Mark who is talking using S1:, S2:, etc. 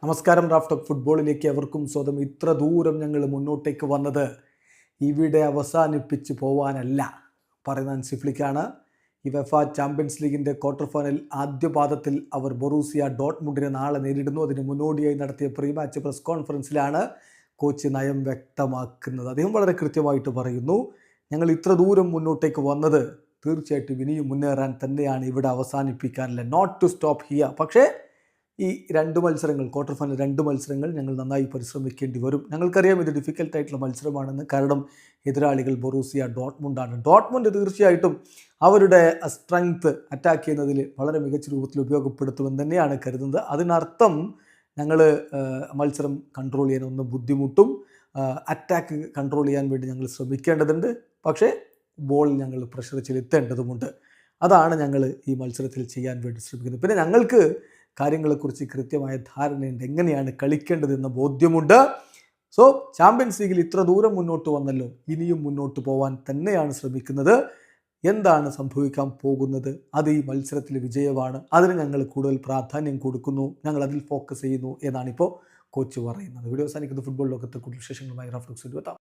S1: നമസ്കാരം. Raf talk ഫുട്ബോളിലേക്ക് എവർക്കും സ്വാഗതം. ഇത്ര ദൂരം ഞങ്ങൾ മുന്നോട്ടേക്ക് വന്നത് ഇവിടെ അവസാനിപ്പിച്ച് പോവാനല്ല പറയുന്ന അൻസിഫ്ലിക്കാണ്. യുവേഫ ചാമ്പ്യൻസ് ലീഗിൻ്റെ ക്വാർട്ടർ ഫൈനൽ ആദ്യ പാദത്തിൽ അവർ ബൊറൂസിയ ഡോട്ട്മുണ്ടിനെ നാളെ നേരിടുന്നു. അതിന് മുന്നോടിയായി നടത്തിയ പ്രീ മാച്ച് പ്രസ് കോൺഫറൻസിലാണ് കോച്ച് നയം വ്യക്തമാക്കുന്നത്. അദ്ദേഹം വളരെ കൃത്യമായിട്ട് പറയുന്നു, ഞങ്ങൾ ഇത്ര ദൂരം മുന്നോട്ടേക്ക് വന്നത് തീർച്ചയായിട്ടും ഇനിയും മുന്നേറാൻ തന്നെയാണ്, ഇവിടെ അവസാനിപ്പിക്കാനല്ല, നോട്ട് ടു സ്റ്റോപ്പ് ഹിയർ. പക്ഷേ ഈ ക്വാർട്ടർ ഫൈനൽ 2 മത്സരങ്ങൾ ഞങ്ങൾ നന്നായി പരിശ്രമിക്കേണ്ടി വരും. ഞങ്ങൾക്കറിയാം ഇത് ഡിഫിക്കൽട്ടായിട്ടുള്ള മത്സരമാണെന്ന്. കാരണം എതിരാളികൾ ബൊറൂസിയ ഡോട്ട്മുണ്ടാണ്. ഡോട്ട്മുണ്ട് തീർച്ചയായിട്ടും അവരുടെ സ്ട്രെങ്ത് അറ്റാക്ക് ചെയ്യുന്നതിൽ വളരെ മികച്ച രൂപത്തിൽ ഉപയോഗപ്പെടുത്തുമെന്ന് തന്നെയാണ് കരുതുന്നത്. അതിനർത്ഥം ഞങ്ങൾ മത്സരം കൺട്രോൾ ചെയ്യാൻ ഒന്ന് ബുദ്ധിമുട്ടും, അറ്റാക്ക് കൺട്രോൾ ചെയ്യാൻ വേണ്ടി ഞങ്ങൾ ശ്രമിക്കേണ്ടതുണ്ട്. പക്ഷേ ബോൾ ഞങ്ങൾ പ്രഷർ ചെലുത്തേണ്ടതുമുണ്ട്. അതാണ് ഞങ്ങൾ ഈ മത്സരത്തിൽ ചെയ്യാൻ വേണ്ടി ശ്രമിക്കുന്നത്. പിന്നെ ഞങ്ങൾക്ക് കാര്യങ്ങളെക്കുറിച്ച് കൃത്യമായ ധാരണയുണ്ട്, എങ്ങനെയാണ് കളിക്കേണ്ടതെന്ന ബോധ്യമുണ്ട്. സോ ചാമ്പ്യൻസ് ലീഗിൽ ഇത്ര ദൂരം മുന്നോട്ട് വന്നല്ലോ, ഇനിയും മുന്നോട്ട് പോകാൻ തന്നെയാണ് ശ്രമിക്കുന്നത്. എന്താണ് സംഭവിക്കാൻ പോകുന്നത്? അത് ഈ മത്സരത്തിൽ വിജയമാണ്. അതിന് ഞങ്ങൾ കൂടുതൽ പ്രാധാന്യം കൊടുക്കുന്നു, ഞങ്ങൾ അതിൽ ഫോക്കസ് ചെയ്യുന്നു എന്നാണിപ്പോൾ കോച്ച് പറയുന്നത്. വീഡിയോ അവസാനിക്കുന്ന ഫുട്ബോൾ ലോകത്തെ കൂടുതൽ വിശേഷങ്ങളുമായി റാഫ് ടോക്സിൽ എത്താം.